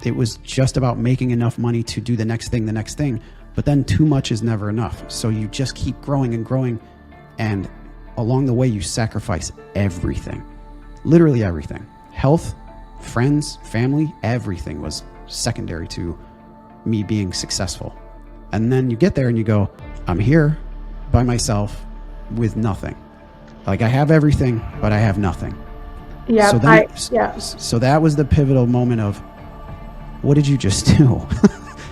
it was just about making enough money to do the next thing. But then too much is never enough. So you just keep growing and growing. And along the way, you sacrifice everything, literally everything. Health, friends, family, everything was secondary to me being successful. And then you get there and you go, I'm here by myself with nothing. Like I have everything, but I have nothing. Yeah. So that was the pivotal moment of, what did you just do?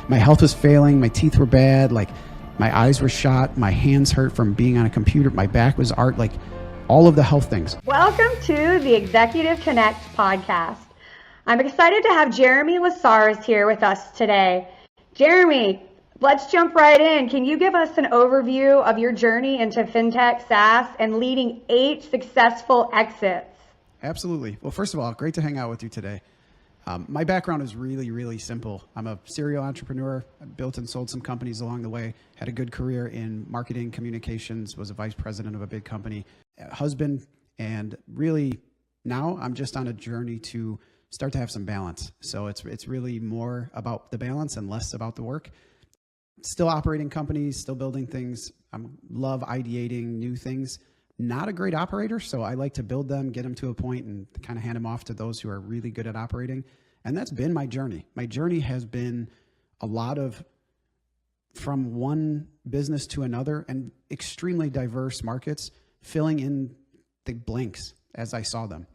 My health was failing. My teeth were bad. Like my eyes were shot. My hands hurt from being on a computer. My back was art, like all of the health things. Welcome to the Executive Connect podcast. I'm excited to have Jeremy Lessaris here with us today. Jeremy, let's jump right in. Can you give us an overview of your journey into fintech, SaaS, and leading 8 successful exits? Absolutely. Well, first of all, great to hang out with you today. My background is really, really simple. I'm a serial entrepreneur. I built and sold some companies along the way, had a good career in marketing, communications, was a vice president of a big company, husband, and really now I'm just on a journey to start to have some balance. So it's really more about the balance and less about the work. Still operating companies, still building things. I love ideating new things. Not a great operator, so I like to build them, get them to a point, and kind of hand them off to those who are really good at operating. And that's been my journey. My journey has been a lot of from one business to another and extremely diverse markets, filling in the blanks as I saw them.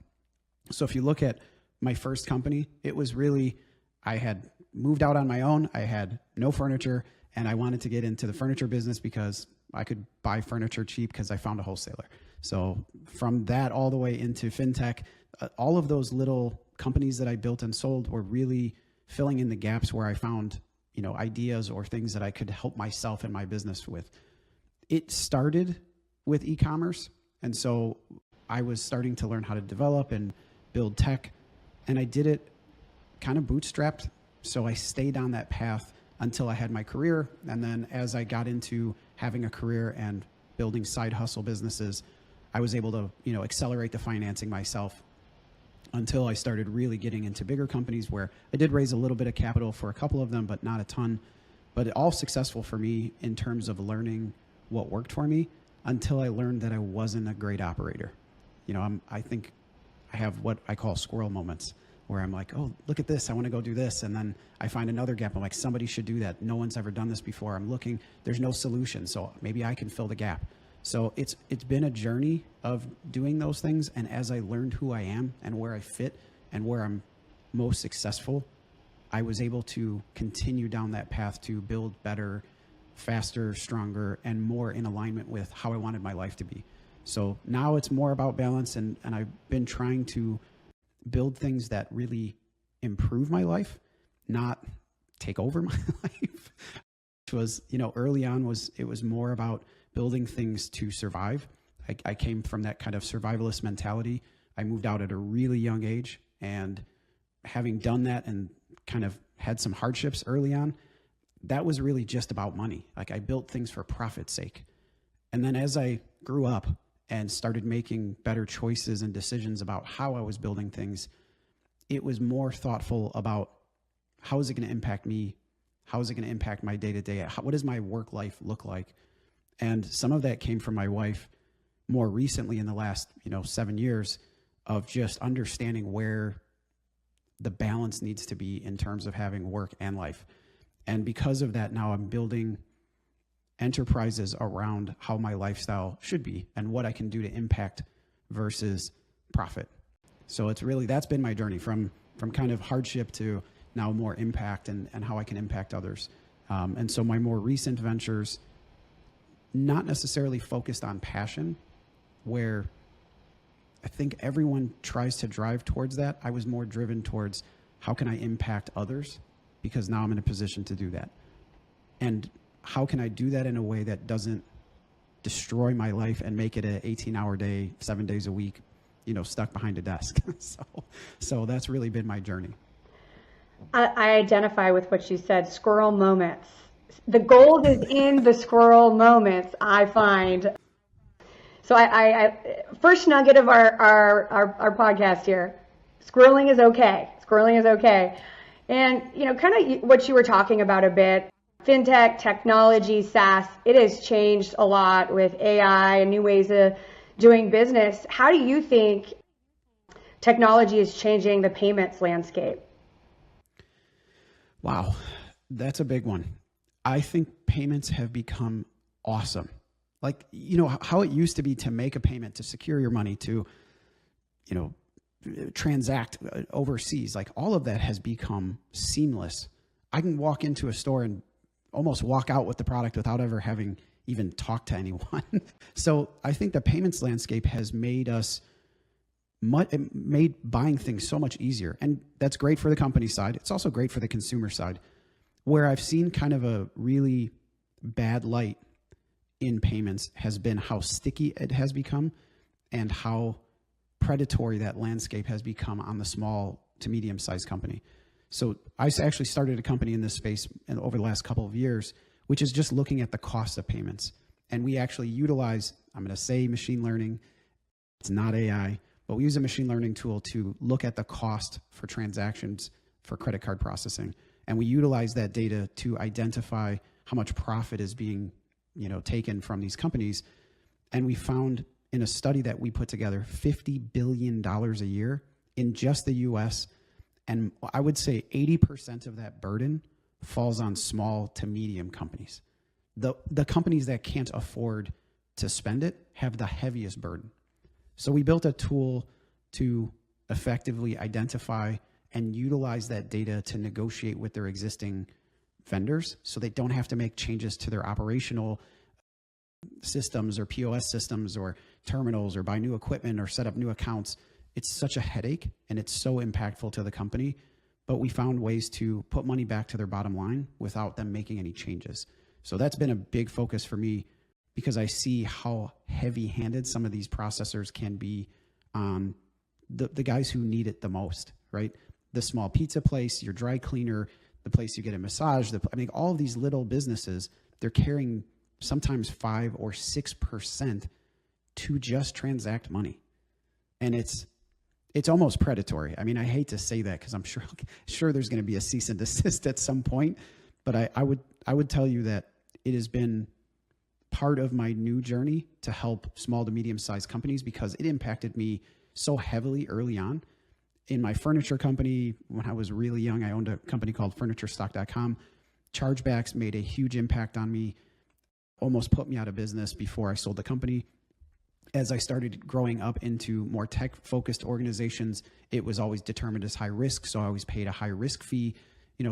So if you look at my first company, it was really, I had moved out on my own, I had no furniture, and I wanted to get into the furniture business because I could buy furniture cheap because I found a wholesaler. So from that all the way into fintech, all of those little companies that I built and sold were really filling in the gaps where I found, ideas or things that I could help myself and my business with. It started with e-commerce. And so I was starting to learn how to develop and build tech, and I did it kind of bootstrapped. So I stayed on that path until I had my career. And then as I got into having a career and building side hustle businesses, I was able to, accelerate the financing myself until I started really getting into bigger companies where I did raise a little bit of capital for a couple of them, but not a ton. But all successful for me in terms of learning what worked for me until I learned that I wasn't a great operator. I think I have what I call squirrel moments, where I'm like, oh, look at this, I want to go do this. And then I find another gap. I'm like, somebody should do that. No one's ever done this before. I'm looking, there's no solution. So maybe I can fill the gap. So it's been a journey of doing those things. And as I learned who I am and where I fit and where I'm most successful, I was able to continue down that path to build better, faster, stronger, and more in alignment with how I wanted my life to be. So now it's more about balance. And I've been trying to build things that really improve my life, not take over my life. Which was, early on it was more about building things to survive. I came from that kind of survivalist mentality. I moved out at a really young age, and having done that and kind of had some hardships early on, that was really just about money. Like I built things for profit's sake. And then as I grew up and started making better choices and decisions about how I was building things, it was more thoughtful about how is it going to impact me? How is it going to impact my day-to-day? What does my work life look like? And some of that came from my wife more recently in the last, 7 years of just understanding where the balance needs to be in terms of having work and life. And because of that, now I'm building enterprises around how my lifestyle should be and what I can do to impact versus profit. So it's really, that's been my journey from kind of hardship to now more impact and how I can impact others. And so my more recent ventures, not necessarily focused on passion, where I think everyone tries to drive towards that. I was more driven towards how can I impact others, because now I'm in a position to do that. And how can I do that in a way that doesn't destroy my life and make it an 18-hour day, 7 days a week, stuck behind a desk. So that's really been my journey. I identify with what you said, squirrel moments. The gold is in the squirrel moments, I find. So I first nugget of our podcast here, squirreling is okay. Squirreling is okay. And, kind of what you were talking about a bit, fintech, technology, SaaS, it has changed a lot with AI and new ways of doing business. How do you think technology is changing the payments landscape? Wow, that's a big one. I think payments have become awesome. Like, how it used to be to make a payment, to secure your money, to, transact overseas, like all of that has become seamless. I can walk into a store and almost walk out with the product without ever having even talked to anyone. So I think the payments landscape has made buying things so much easier. And that's great for the company side. It's also great for the consumer side. Where I've seen kind of a really bad light in payments has been how sticky it has become and how predatory that landscape has become on the small to medium-sized company. So I actually started a company in this space over the last couple of years, which is just looking at the cost of payments. And we actually utilize, I'm going to say machine learning. It's not AI, but we use a machine learning tool to look at the cost for transactions for credit card processing. And we utilize that data to identify how much profit is being, taken from these companies. And we found in a study that we put together, $50 billion a year in just the US. And I would say 80% of that burden falls on small to medium companies. The companies that can't afford to spend it have the heaviest burden. So we built a tool to effectively identify and utilize that data to negotiate with their existing vendors so they don't have to make changes to their operational systems or POS systems or terminals or buy new equipment or set up new accounts. It's such a headache and it's so impactful to the company, but we found ways to put money back to their bottom line without them making any changes. So that's been a big focus for me because I see how heavy-handed some of these processors can be on the guys who need it the most, right? The small pizza place, your dry cleaner, the place you get a massage, all of these little businesses, they're carrying sometimes 5 or 6% to just transact money. And it's almost predatory. I hate to say that because I'm sure there's going to be a cease and desist at some point, but I would tell you that it has been part of my new journey to help small to medium-sized companies because it impacted me so heavily early on. In my furniture company, when I was really young, I owned a company called FurnitureStock.com. Chargebacks made a huge impact on me, almost put me out of business before I sold the company. As I started growing up into more tech-focused organizations, it was always determined as high risk, so I always paid a high risk fee.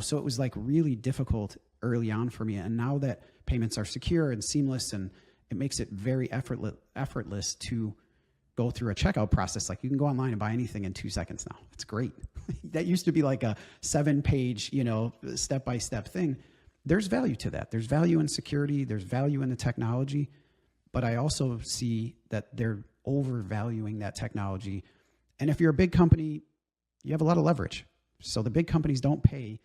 So it was like really difficult early on for me. And now that payments are secure and seamless, and it makes it very effortless to go through a checkout process. Like you can go online and buy anything in 2 seconds now. It's great. That used to be like a 7-page, step-by-step thing. There's value to that. There's value in security. There's value in the technology. But I also see that they're overvaluing that technology. And if you're a big company, you have a lot of leverage. So the big companies don't pay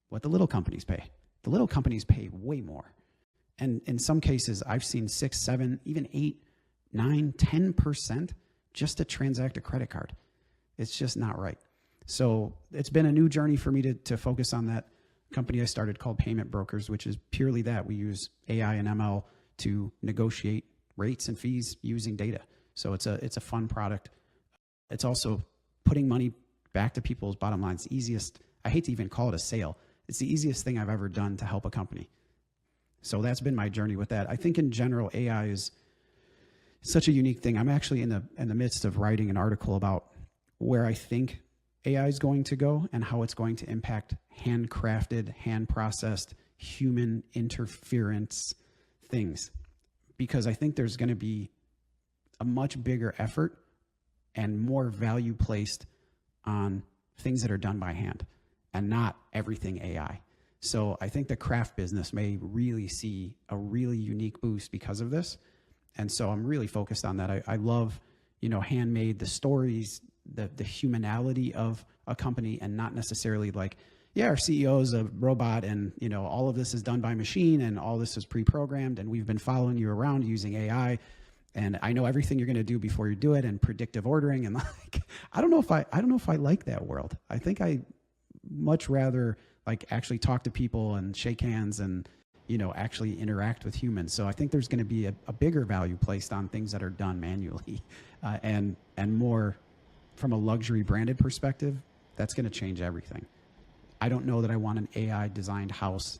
what the little companies pay. The little companies pay way more. And in some cases, I've seen 6, 7, even 8, 9, 10% just to transact a credit card. It's just not right. So it's been a new journey for me to focus on that. Company I started called Payment Brokers, which is purely that. We use AI and ML to negotiate rates and fees using data. So it's a fun product. It's also putting money back to people's bottom line. It's the easiest. I hate to even call it a sale. It's the easiest thing I've ever done to help a company. So that's been my journey with that. I think in general, AI is such a unique thing. I'm actually in the midst of writing an article about where I think AI is going to go and how it's going to impact handcrafted, hand-processed, human interference things. Because I think there's going to be a much bigger effort and more value placed on things that are done by hand and not everything AI. So I think the craft business may really see a really unique boost because of this. And so I'm really focused on that. I love, handmade, the stories, the humanality of a company, and not necessarily like, yeah, our CEO is a robot and, all of this is done by machine and all this is pre-programmed and we've been following you around using AI and I know everything you're going to do before you do it and predictive ordering. And like, I don't know if I like that world. I think I much rather like actually talk to people and shake hands and, actually interact with humans. So I think there's going to be a bigger value placed on things that are done manually, and more from a luxury branded perspective. That's going to change everything. I don't know that I want an AI designed house.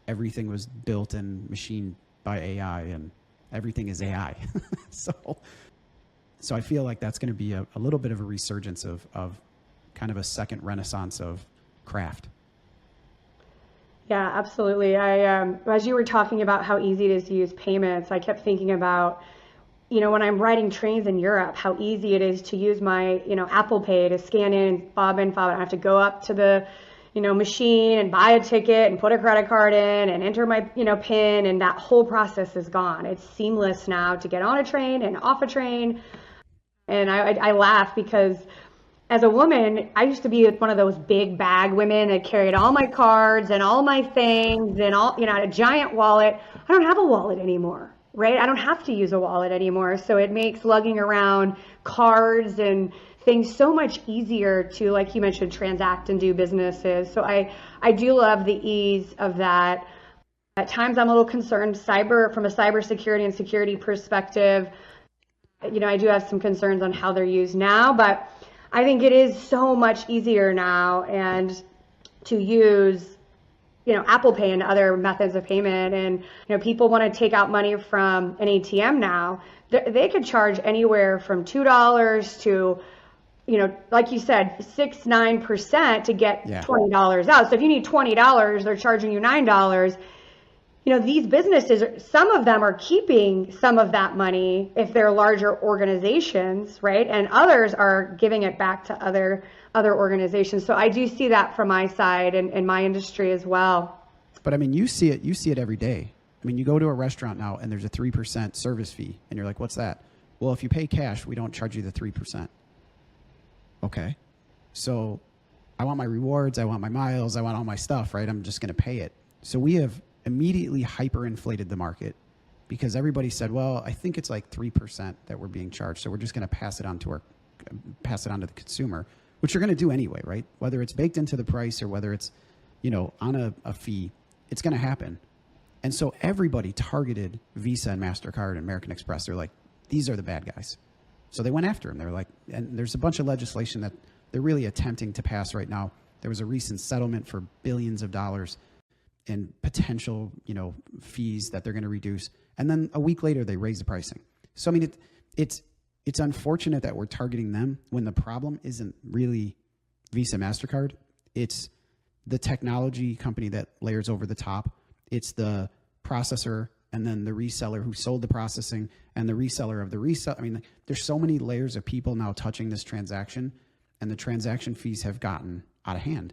Everything was built and machined by AI, and everything is AI. So I feel like that's going to be a little bit of a resurgence of kind of a second renaissance of craft. Yeah, absolutely. As you were talking about how easy it is to use payments, I kept thinking about, when I'm riding trains in Europe, how easy it is to use my, Apple Pay to scan in, fob in, fob out. I have to go up to the, machine and buy a ticket and put a credit card in and enter my, PIN, and that whole process is gone. It's seamless now to get on a train and off a train. And I laugh because as a woman, I used to be one of those big bag women that carried all my cards and all my things and all, a giant wallet. I don't have a wallet anymore, right? I don't have to use a wallet anymore. So it makes lugging around cards and things so much easier to, like you mentioned, transact and do businesses. So I do love the ease of that. At times I'm a little concerned from a cybersecurity and security perspective. I do have some concerns on how they're used now, but I think it is so much easier now and to use, Apple Pay and other methods of payment. And, people want to take out money from an ATM now. They could charge anywhere from $2 to, like you said, 6-9% to get $20 out. So if you need $20, they're charging you $9. These businesses, some of them are keeping some of that money if they're larger organizations, right? And others are giving it back to other organizations. So I do see that from my side and in my industry as well. But I mean, you see it every day. I mean, you go to a restaurant now and there's a 3% service fee and you're like, what's that? Well, if you pay cash, we don't charge you the 3%. Okay. So I want my rewards. I want my miles. I want all my stuff, right? I'm just going to pay it. So we have immediately hyperinflated the market because everybody said, well, I think it's like 3% that we're being charged. So we're just going to pass it on to the consumer, which you're going to do anyway, right? Whether it's baked into the price or whether it's, on a fee, it's going to happen. And so everybody targeted Visa and MasterCard and American Express. They're like, these are the bad guys. So they went after them. They're like, and there's a bunch of legislation that they're really attempting to pass right now. There was a recent settlement for billions of dollars in potential, fees that they're going to reduce. And then a week later, they raise the pricing. So, I mean, it's unfortunate that we're targeting them when the problem isn't really Visa, MasterCard. It's the technology company that layers over the top. It's the processor and then the reseller who sold the processing and the reseller of the reseller. I mean, there's so many layers of people now touching this transaction, and the transaction fees have gotten out of hand.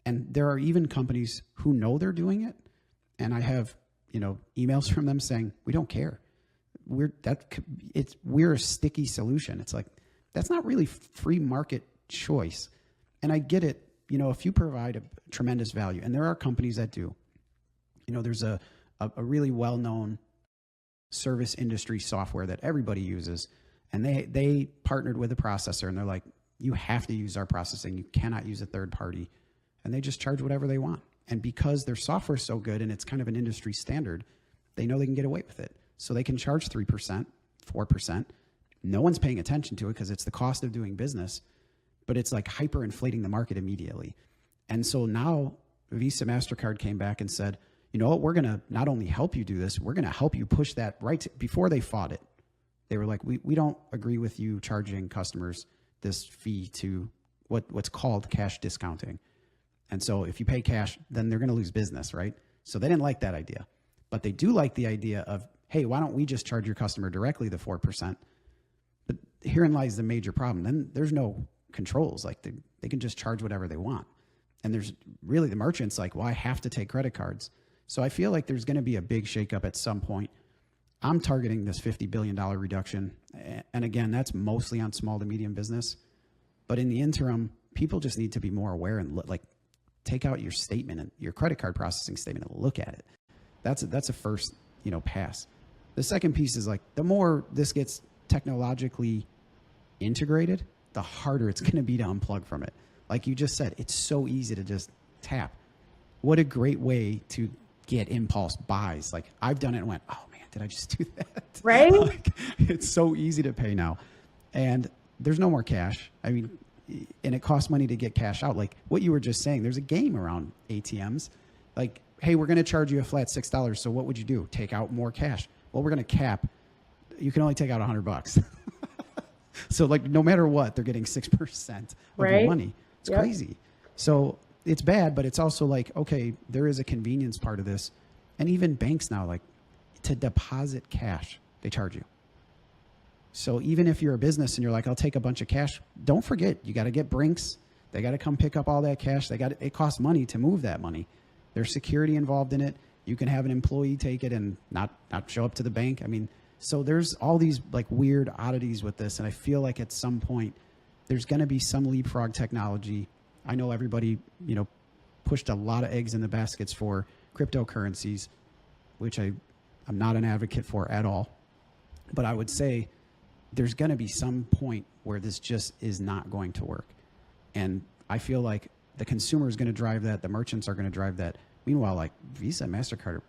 And there are even companies who know they're doing it. And I have, emails from them saying, we don't care. We're a sticky solution. It's like, that's not really free market choice. And I get it, if you provide a tremendous value, and there are companies that do, there's a really well-known service industry software that everybody uses. And they partnered with a processor and they're like, you have to use our processing. You cannot use a third party. And they just charge whatever they want. And because their software is so good and it's kind of an industry standard, they know they can get away with it. So they can charge 3%, 4%. No one's paying attention to it because it's the cost of doing business, but it's like hyperinflating the market immediately. And so now Visa, MasterCard came back and said, you know what, we're going to not only help you do this, we're going to help you push that right before they fought it. They were like, we don't agree with you charging customers this fee to what's called cash discounting. And so if you pay cash, then they're going to lose business, right? So they didn't like that idea. But they do like the idea of, hey, why don't we just charge your customer directly the 4%? But herein lies the major problem. Then there's no controls. Like they can just charge whatever they want. And there's really the merchants like, well, I have to take credit cards. So I feel like there's going to be a big shakeup at some point. I'm targeting this $50 billion reduction. And again, that's mostly on small to medium business. But in the interim, people just need to be more aware and take out your statement and your credit card processing statement and look at it. That's a first, pass. The second piece is like, the more this gets technologically integrated, the harder it's going to be to unplug from it. Like you just said, it's so easy to just tap. what a great way to get impulse buys. Like I've done it and went, oh man, did I just do that? Right? Like, it's so easy to pay now. And there's no more cash. I mean, and it costs money to get cash out. Like what you were just saying, there's a game around ATMs. Like, hey, we're going to charge you a flat $6. So what would you do? Take out more cash. Well, we're going to cap. You can only take out $100. So like, no matter what, they're getting 6% of your money. It's crazy. So it's bad, but it's also like, okay, there is a convenience part of this. And even banks now, like to deposit cash, they charge you. So even if you're a business and you're like, I'll take a bunch of cash, don't forget, you got to get Brinks. They got to come pick up all that cash. It costs money to move that money. There's security involved in it. You can have an employee take it and not show up to the bank. I mean, so there's all these like weird oddities with this. And I feel like at some point there's going to be some leapfrog technology. I know everybody, pushed a lot of eggs in the baskets for cryptocurrencies, which I'm not an advocate for at all. But I would say there's going to be some point where this just is not going to work. And I feel like the consumer is going to drive that. The merchants are going to drive that. Meanwhile, like Visa and MasterCard,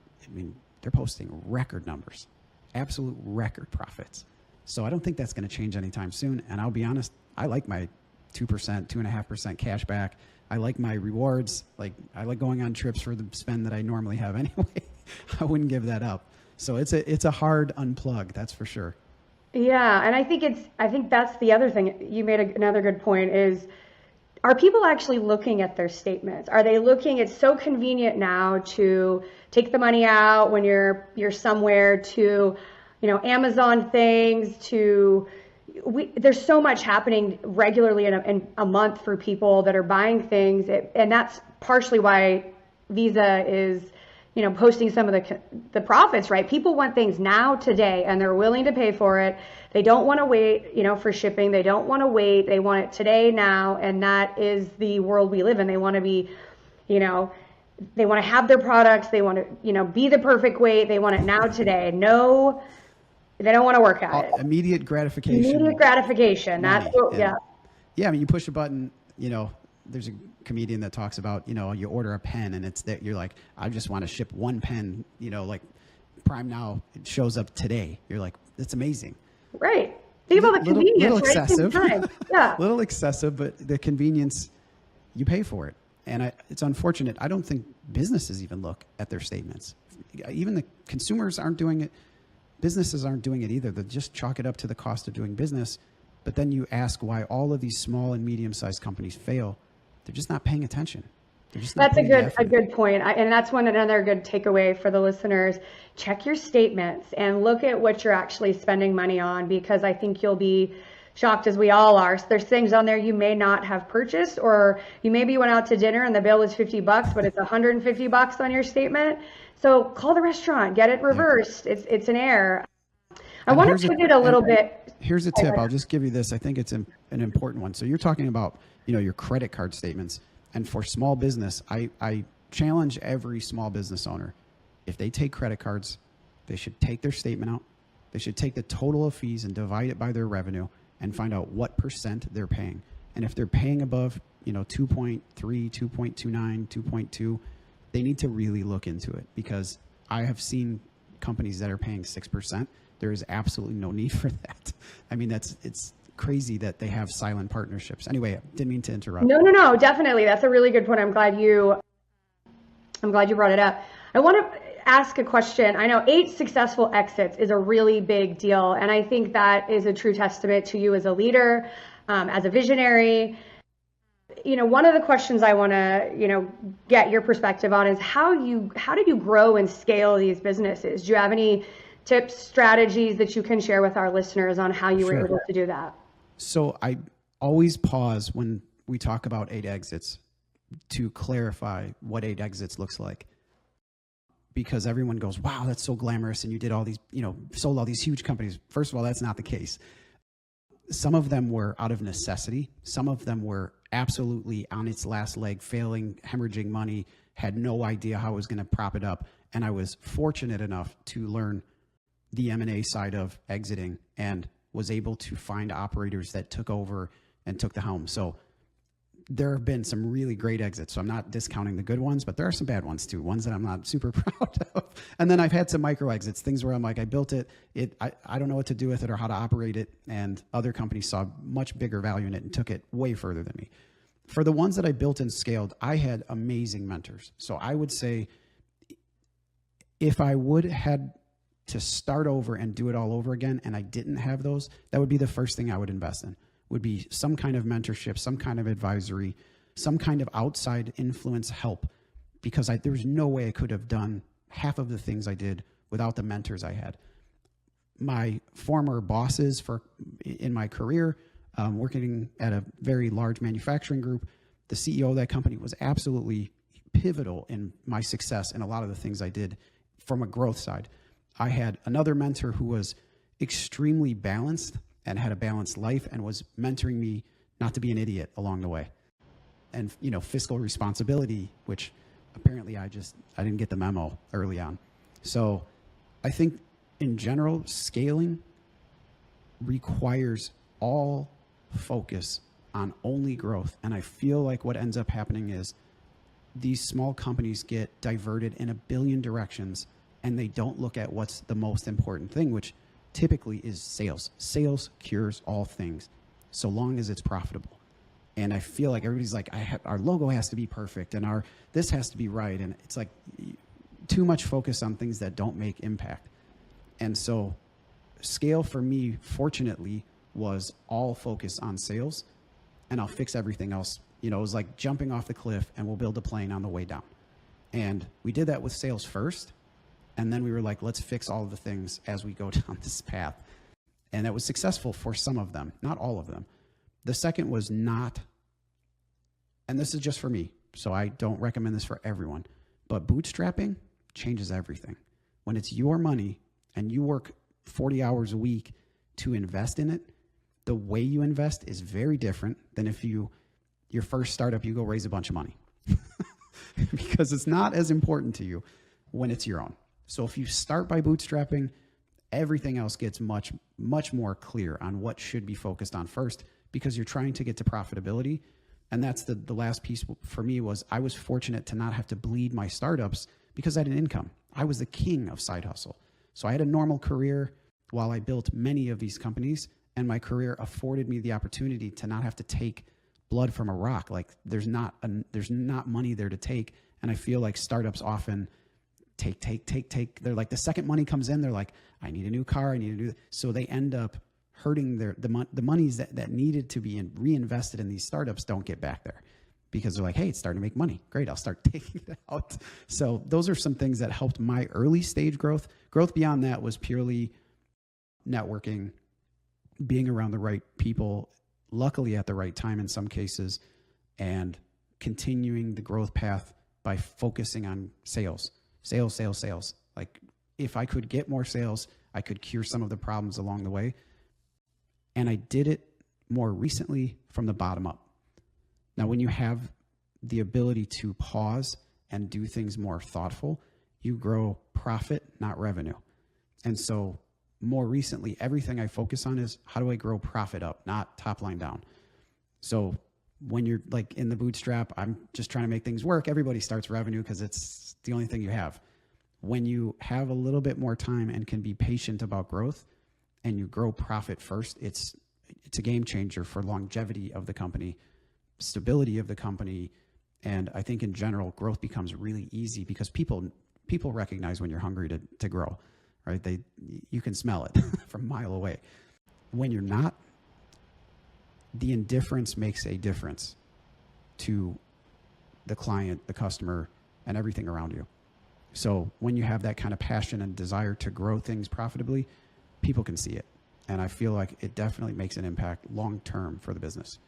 they're posting record numbers, absolute record profits. So I don't think that's going to change anytime soon. And I'll be honest, I like my 2%, 2.5% cash back. I like my rewards. Like I like going on trips for the spend that I normally have anyway. I wouldn't give that up. So it's a hard unplug, that's for sure. Yeah, and I think that's the other thing. You made another good point is, are people actually looking at their statements? Are they looking? It's so convenient now to take the money out when you're somewhere, to Amazon things, there's so much happening regularly in a month for people that are buying things, and that's partially why Visa is posting some of the profits, right? People want things now, today, and they're willing to pay for it. They don't want to wait, for shipping. They don't want to wait. They want it today, now, and that is the world we live in. They want to be, they want to have their products. They want to, be the perfect weight. They want it now, today. No, they don't want to work at it. Immediate gratification. Immediate gratification. That's what, yeah. Yeah, you push a button, there's a comedian that talks about, you order a pen and it's that you're like, I just want to ship one pen, like Prime Now, it shows up today. You're like, that's amazing. Right. Think about the convenience, little right? Excessive. Time. Yeah. Little excessive, but the convenience, you pay for it. And it's unfortunate. I don't think businesses even look at their statements. Even the consumers aren't doing it. Businesses aren't doing it either. They just chalk it up to the cost of doing business. But then you ask why all of these small and medium-sized companies fail. They're just not paying attention. That's a good point. And that's another good takeaway for the listeners. Check your statements and look at what you're actually spending money on, because I think you'll be shocked, as we all are. So there's things on there you may not have purchased, or you maybe went out to dinner and the bill was $50, but it's $150 on your statement. So call the restaurant, get it reversed. It's an error. I want to pivot a little bit. Here's a tip. I'll just give you this. I think it's an important one. So you're talking about, your credit card statements. And for small business, I challenge every small business owner. If they take credit cards, they should take their statement out. They should take the total of fees and divide it by their revenue and find out what % they're paying. And if they're paying above, 2.3, 2.29, 2.2, they need to really look into it, because I have seen companies that are paying 6%. There is absolutely no need for that. It's crazy that they have silent partnerships. Anyway, didn't mean to interrupt. No, definitely. That's a really good point. I'm glad you brought it up. I want to ask a question. I know 8 successful exits is a really big deal, and I think that is a true testament to you as a leader, as a visionary. One of the questions I want to, get your perspective on is how did you grow and scale these businesses? Do you have any tips, strategies that you can share with our listeners on how you were able to do that? So I always pause when we talk about 8 exits to clarify what 8 exits looks like, because everyone goes, wow, that's so glamorous. And you did all these, sold all these huge companies. First of all, that's not the case. Some of them were out of necessity. Some of them were absolutely on its last leg, failing, hemorrhaging money, had no idea how I was going to prop it up. And I was fortunate enough to learn the M&A side of exiting and was able to find operators that took over and took the helm. So there have been some really great exits. So I'm not discounting the good ones, but there are some bad ones too, ones that I'm not super proud of. And then I've had some micro exits, things where I'm like, I built it, I don't know what to do with it or how to operate it. And other companies saw much bigger value in it and took it way further than me. For the ones that I built and scaled, I had amazing mentors. So I would say if I would had to start over and do it all over again and I didn't have those, that would be the first thing I would invest in. Would be some kind of mentorship, some kind of advisory, some kind of outside influence help, because there was no way I could have done half of the things I did without the mentors I had. My former bosses in my career, working at a very large manufacturing group, the CEO of that company was absolutely pivotal in my success and a lot of the things I did from a growth side. I had another mentor who was extremely balanced and had a balanced life and was mentoring me not to be an idiot along the way. And, fiscal responsibility, which apparently I didn't get the memo early on. So I think in general, scaling requires all focus on only growth. And I feel like what ends up happening is these small companies get diverted in a billion directions and they don't look at what's the most important thing, which typically is sales. Sales cures all things, so long as it's profitable. And I feel like everybody's like, our logo has to be perfect and this has to be right. And it's like too much focus on things that don't make impact. And so scale for me, fortunately, was all focus on sales, and I'll fix everything else. It was like jumping off the cliff and we'll build a plane on the way down. And we did that with sales first. And then we were like, let's fix all of the things as we go down this path. And that was successful for some of them, not all of them. The second was not, and this is just for me, so I don't recommend this for everyone, but bootstrapping changes everything. When it's your money and you work 40 hours a week to invest in it, the way you invest is very different than if your first startup, you go raise a bunch of money. Because it's not as important to you when it's your own. So if you start by bootstrapping, everything else gets much, much more clear on what should be focused on first, because you're trying to get to profitability. And that's the last piece for me. Was I was fortunate to not have to bleed my startups because I had an income. I was the king of side hustle. So I had a normal career while I built many of these companies, and my career afforded me the opportunity to not have to take blood from a rock. Like there's not money there to take. And I feel like startups often take. They're like, the second money comes in, they're like, I need a new car, I need to do. So they end up hurting the monies that needed to be reinvested in these startups don't get back there, because they're like, hey, it's starting to make money. Great, I'll start taking it out. So those are some things that helped my early stage growth. Growth beyond that was purely networking, being around the right people, luckily at the right time in some cases, and continuing the growth path by focusing on sales. Like if I could get more sales, I could cure some of the problems along the way. And I did it more recently from the bottom up. Now, when you have the ability to pause and do things more thoughtful, you grow profit, not revenue. And so more recently, everything I focus on is how do I grow profit up, not top line down. So when you're like in the bootstrap, I'm just trying to make things work. Everybody starts revenue because it's the only thing you have. When you have a little bit more time and can be patient about growth and you grow profit first, it's a game changer for longevity of the company, stability of the company. And I think in general, growth becomes really easy because people recognize when you're hungry to grow, right? You can smell it from a mile away. When you're not, the indifference makes a difference to the client, the customer, and everything around you. So when you have that kind of passion and desire to grow things profitably, people can see it. And I feel like it definitely makes an impact long-term for the business.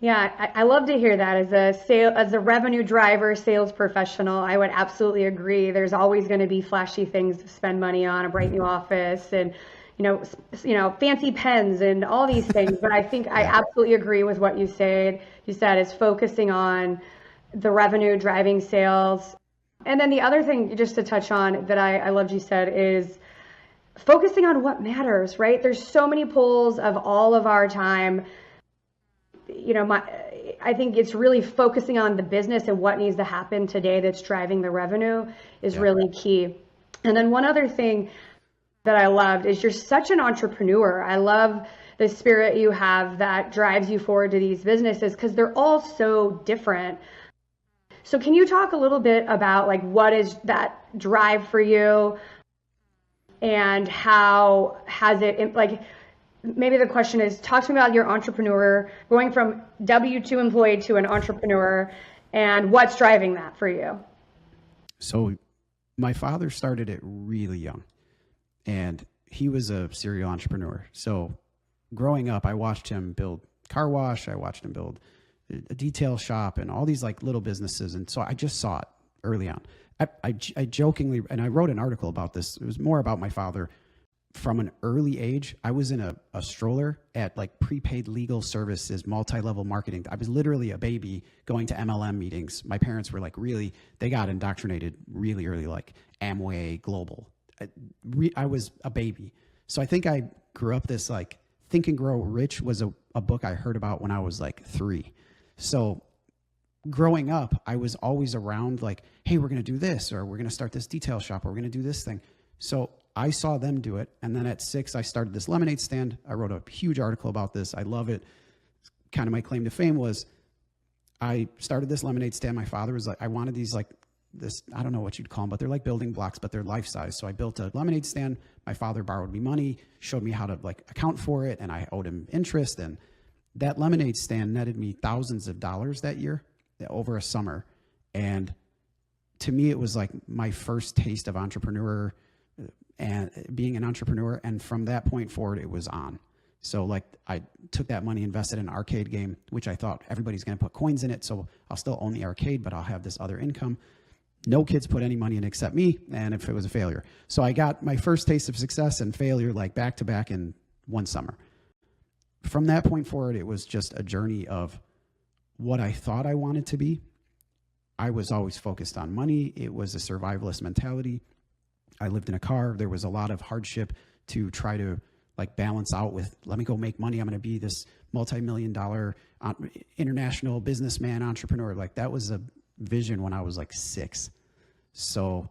Yeah, I love to hear that. As a revenue driver, sales professional, I would absolutely agree. There's always going to be flashy things to spend money on, a bright new office, and fancy pens and all these things. But I think I absolutely agree with what you said. You said is focusing on the revenue driving sales. And then the other thing, just to touch on that I loved you said, is focusing on what matters, right? There's so many pulls of all of our time. I think it's really focusing on the business and what needs to happen today that's driving the revenue is really key. And then one other thing that I loved is you're such an entrepreneur. I love the spirit you have that drives you forward to these businesses because they're all so different. So can you talk a little bit about like what is that drive for you and how has it, like, maybe the question is, talk to me about your entrepreneur, going from W-2 employee to an entrepreneur, and what's driving that for you? So my father started it really young, and he was a serial entrepreneur. So growing up, I watched him build car wash. I watched him build a detail shop and all these like little businesses. And so I just saw it early on. I jokingly, and I wrote an article about this. It was more about my father. From an early age, I was in a stroller at like prepaid legal services, multi-level marketing. I was literally a baby going to MLM meetings. My parents were like they got indoctrinated really early, like Amway, Global. I was a baby. So I think I grew up this like Think and Grow Rich was a book I heard about when I was like 3. So growing up, I was always around like, hey, we're going to do this, or we're going to start this detail shop, or we're going to do this thing. So I saw them do it. And then at 6, I started this lemonade stand. I wrote a huge article about this. I love it. Kind of my claim to fame was I started this lemonade stand. My father was like, I wanted these like this, I don't know what you'd call them, but they're like building blocks, but they're life size. So I built a lemonade stand. My father borrowed me money, showed me how to like account for it, and I owed him interest. And that lemonade stand netted me thousands of dollars that year over a summer. And to me, it was like my first taste of entrepreneur and being an entrepreneur. And from that point forward, it was on. So like I took that money, invested in an arcade game, which I thought everybody's going to put coins in it. So I'll still own the arcade, but I'll have this other income. No kids put any money in except me. And if it was a failure. So I got my first taste of success and failure, like back to back in one summer. From that point forward, it was just a journey of what I thought I wanted to be. I was always focused on money. It was a survivalist mentality. I lived in a car. There was a lot of hardship to try to like balance out with, let me go make money. I'm going to be this multi-million-dollar international businessman entrepreneur. Like that was a vision when I was like 6. So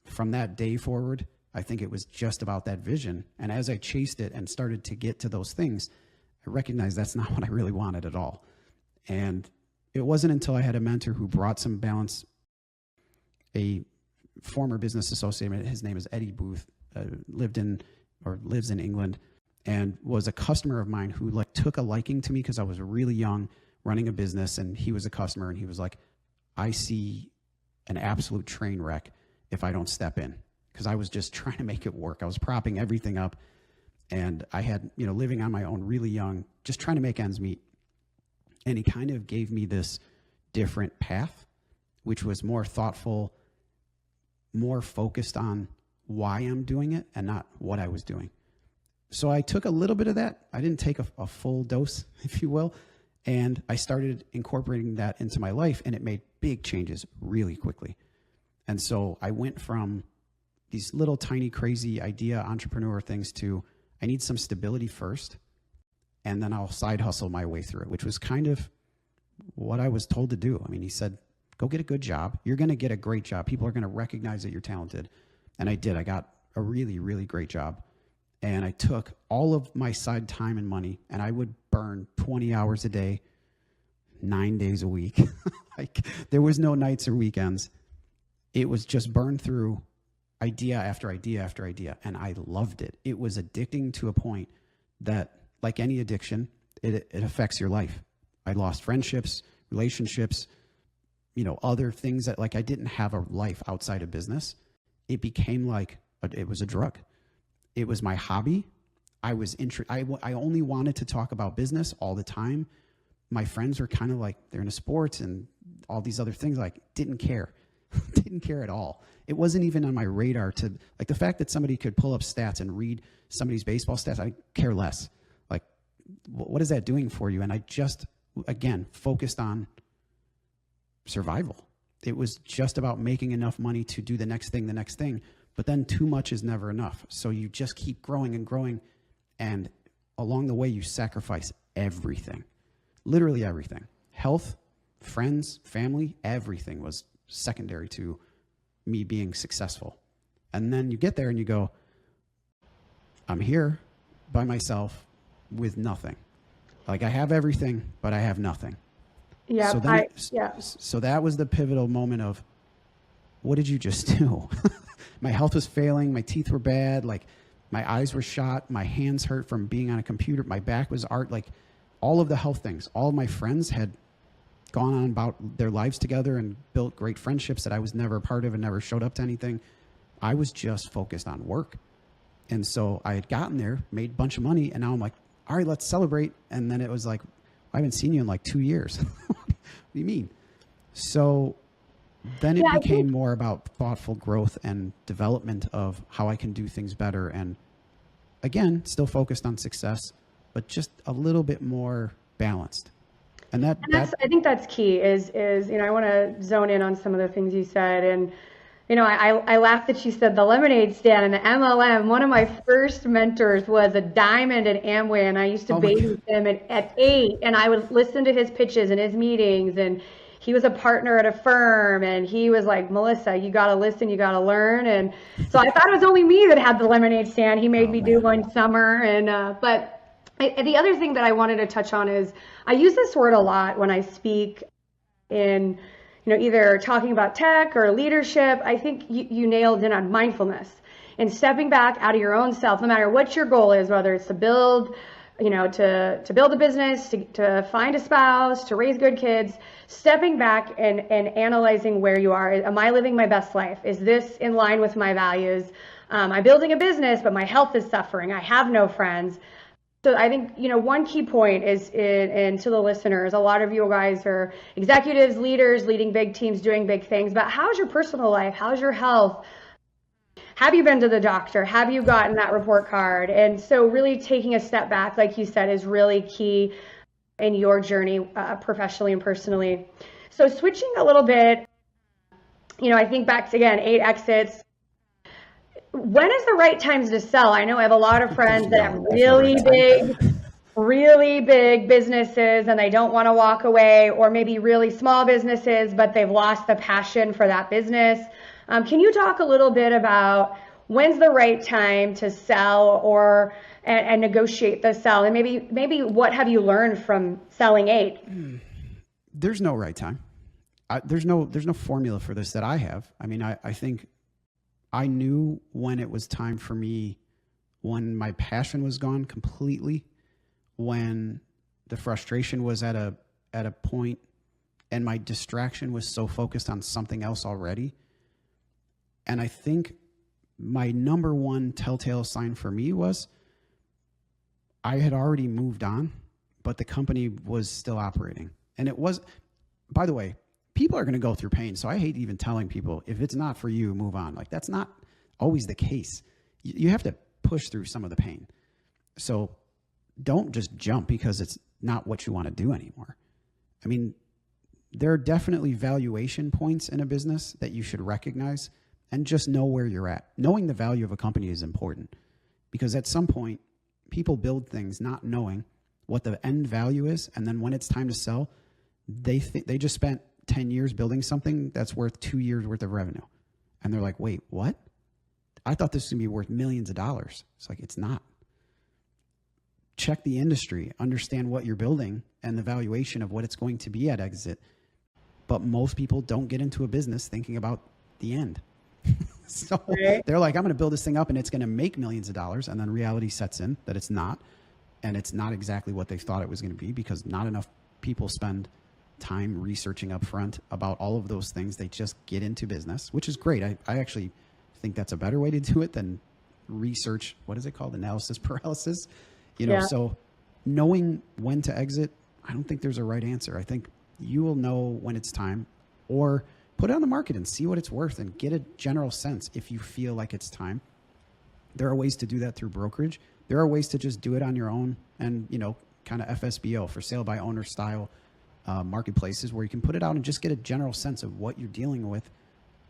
from that day forward, I think it was just about that vision. And as I chased it and started to get to those things, I recognized that's not what I really wanted at all. And it wasn't until I had a mentor who brought some balance, a former business associate, his name is Eddie Booth, lives in England, and was a customer of mine who like took a liking to me because I was really young running a business, and he was a customer, and he was like, I see an absolute train wreck if I don't step in, because I was just trying to make it work. I was propping everything up, and I had, living on my own really young, just trying to make ends meet. And he kind of gave me this different path, which was more thoughtful, more focused on why I'm doing it and not what I was doing. So I took a little bit of that. I didn't take a full dose, if you will. And I started incorporating that into my life, and it made big changes really quickly. And so I went from these little tiny crazy idea entrepreneur things to I need some stability first, and then I'll side hustle my way through it, which was kind of what I was told to do. I mean, he said, go get a good job. You're going to get a great job. People are going to recognize that you're talented. And I did. I got a really, really great job. And I took all of my side time and money, and I would burn 20 hours a day, 9 days a week. Like there was no nights or weekends. It was just burn through idea after idea after idea. And I loved it. It was addicting to a point that, like any addiction, it affects your life. I lost friendships, relationships, other things that like I didn't have a life outside of business. It became like it was a drug. It was my hobby. I only wanted to talk about business all the time. My friends were kind of like, they're into sports and all these other things, like didn't care. Didn't care at all. It wasn't even on my radar to like the fact that somebody could pull up stats and read somebody's baseball stats. I care less. Like, what is that doing for you? And I just, again, focused on survival. It was just about making enough money to do the next thing, but then too much is never enough. So you just keep growing and growing, and along the way you sacrifice everything, literally everything. health, friends, family, everything was secondary to me being successful. And then you get there and you go, I'm here by myself with nothing. Like I have everything, but I have nothing. Yeah. So that was the pivotal moment of, what did you just do? My health was failing. My teeth were bad. Like my eyes were shot. My hands hurt from being on a computer. My back was like all of the health things. All of my friends had gone on about their lives together and built great friendships that I was never a part of and never showed up to anything. I was just focused on work. And so I had gotten there, made a bunch of money, and now I'm like, all right, let's celebrate. And then it was like, I haven't seen you in like 2 years. What do you mean? So then it became more about thoughtful growth and development of how I can do things better. And again, still focused on success, but just a little bit more balanced. And I think that's key is, I want to zone in on some of the things you said. And, I laughed that you said the lemonade stand and the MLM. One of my first mentors was a diamond at Amway, and I used to babysit him at 8, and I would listen to his pitches and his meetings, and he was a partner at a firm, and he was like, Melissa, you got to listen, you got to learn. And so I thought it was only me that had the lemonade stand. He made me do one summer. And, the other thing that I wanted to touch on is I use this word a lot when I speak in, either talking about tech or leadership. I think you nailed in on mindfulness and stepping back out of your own self, no matter what your goal is, whether it's to build, to build a business, to find a spouse, to raise good kids, stepping back and analyzing where you are. Am I living my best life? Is this in line with my values? I'm building a business, but my health is suffering. I have no friends. So I think, one key point is, and to the listeners, a lot of you guys are executives, leaders, leading big teams, doing big things, but how's your personal life? How's your health? Have you been to the doctor? Have you gotten that report card? And so really taking a step back, like you said, is really key in your journey professionally and personally. So switching a little bit, I think back to, again, 8 exits. When is the right times to sell? I know I have a lot of friends that have really big businesses and they don't want to walk away, or maybe really small businesses, but they've lost the passion for that business. Can you talk a little bit about when's the right time to sell and negotiate the sell? And maybe what have you learned from selling 8? There's no right time. There's no formula for this that I have. I mean, I think I knew when it was time for me, when my passion was gone completely, when the frustration was at a point and my distraction was so focused on something else already. And I think my number one telltale sign for me was I had already moved on, but the company was still operating. And it was, by the way, people are going to go through pain. So I hate even telling people, if it's not for you, move on. Like, that's not always the case. You have to push through some of the pain. So don't just jump because it's not what you want to do anymore. I mean, there are definitely valuation points in a business that you should recognize and just know where you're at. Knowing the value of a company is important because at some point, people build things not knowing what the end value is. And then when it's time to sell, they just spent 10 years building something that's worth 2 years worth of revenue. And they're like, wait, what? I thought this was going to be worth millions of dollars. It's like, it's not. Check the industry, understand what you're building and the valuation of what it's going to be at exit. But most people don't get into a business thinking about the end. So they're like, I'm going to build this thing up and it's going to make millions of dollars. And then reality sets in that it's not. And it's not exactly what they thought it was going to be because not enough people spend time researching up front about all of those things. They just get into business, which is great. I actually think that's a better way to do it than research. What is it called? Analysis paralysis. So knowing when to exit, I don't think there's a right answer. I think you will know when it's time, or put it on the market and see what it's worth and get a general sense if you feel like it's time. There are ways to do that through brokerage. There are ways to just do it on your own and, kind of FSBO, for sale by owner style marketplaces where you can put it out and just get a general sense of what you're dealing with.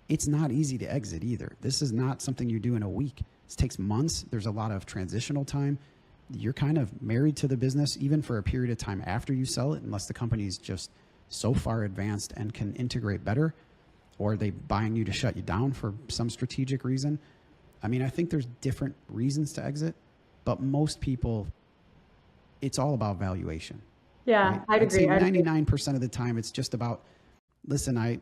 It's not easy to exit either. This is not something you do in a week. This takes months. There's a lot of transitional time. You're kind of married to the business even for a period of time after you sell it, unless the company is just so far advanced and can integrate better, or are they buying you to shut you down for some strategic reason? I mean, I think there's different reasons to exit, but most people, it's all about valuation. Yeah, right? I'd agree. 99% of the time, it's just about, listen, I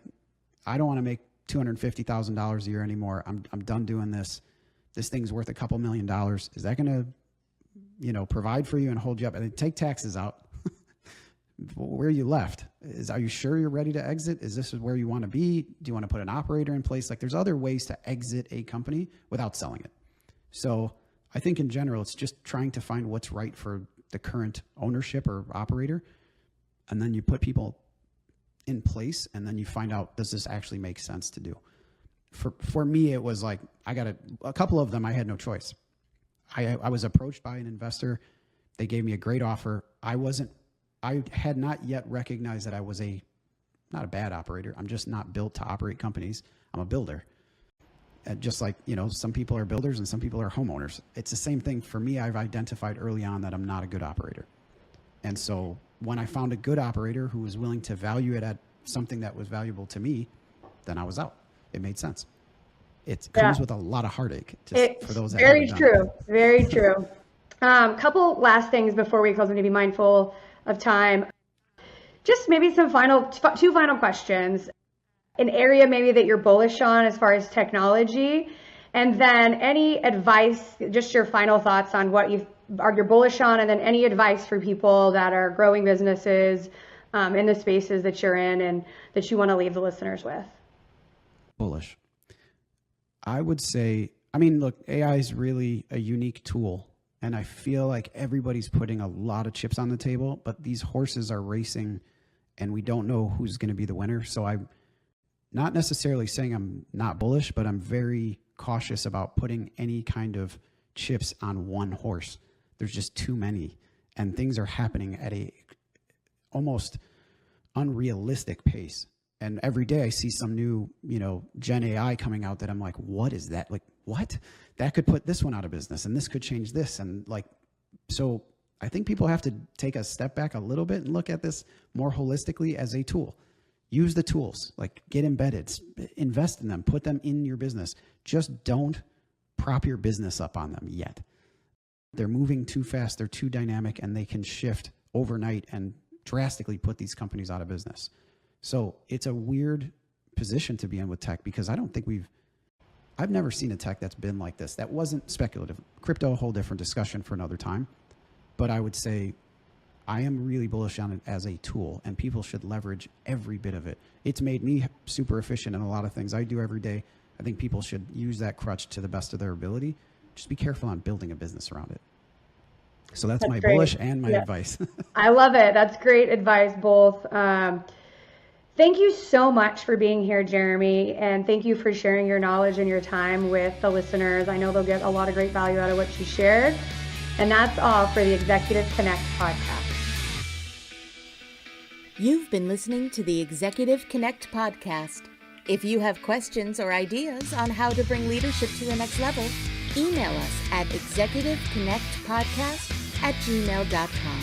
don't want to make $250,000 a year anymore. I'm done doing this. This thing's worth a couple $1 million. Is that going to, provide for you and hold you up? And take taxes out. Where are you left? Are you sure you're ready to exit? Is this where you want to be? Do you want to put an operator in place? Like, there's other ways to exit a company without selling it. So I think in general, it's just trying to find what's right for the current ownership or operator. And then you put people in place, and then you find out, does this actually make sense to do? For me, it was like, I got a couple of them, I had no choice. I was approached by an investor. They gave me a great offer. I had not yet recognized that I was not a bad operator. I'm just not built to operate companies. I'm a builder. And just like, some people are builders and some people are homeowners. It's the same thing for me. I've identified early on that I'm not a good operator. And so when I found a good operator who was willing to value it at something that was valuable to me, then I was out. It made sense. It comes with a lot of heartache. For those that very true. Very true. Couple last things before we close, and to be mindful of time. Just maybe two final questions. An area maybe that you're bullish on as far as technology, and then any advice, just your final thoughts on what you're bullish on, and then any advice for people that are growing businesses in the spaces that you're in and that you want to leave the listeners with. Bullish. I would say, look, AI is really a unique tool. And I feel like everybody's putting a lot of chips on the table, but these horses are racing and we don't know who's going to be the winner. So I'm not necessarily saying I'm not bullish, but I'm very cautious about putting any kind of chips on one horse. There's just too many, and things are happening at a almost unrealistic pace. And every day I see some new, Gen AI coming out that I'm like, what is that? Like, what? That could put this one out of business, and this could change this. And so I think people have to take a step back a little bit and look at this more holistically as a tool. Use the tools, get embedded, invest in them, put them in your business. Just don't prop your business up on them yet. They're moving too fast. They're too dynamic, and they can shift overnight and drastically put these companies out of business. So it's a weird position to be in with tech, because I don't think I've never seen a tech that's been like this. That wasn't speculative. Crypto, a whole different discussion for another time. But I would say I am really bullish on it as a tool, and people should leverage every bit of it. It's made me super efficient in a lot of things I do every day. I think people should use that crutch to the best of their ability. Just be careful on building a business around it. So that's my great. Bullish and my advice. I love it. That's great advice, both. Thank you so much for being here, Jeremy, and thank you for sharing your knowledge and your time with the listeners. I know they'll get a lot of great value out of what you shared. And that's all for the Executive Connect podcast. You've been listening to the Executive Connect podcast. If you have questions or ideas on how to bring leadership to the next level, email us at executiveconnectpodcast@gmail.com.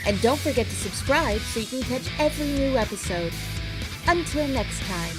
And don't forget to subscribe so you can catch every new episode. Until next time.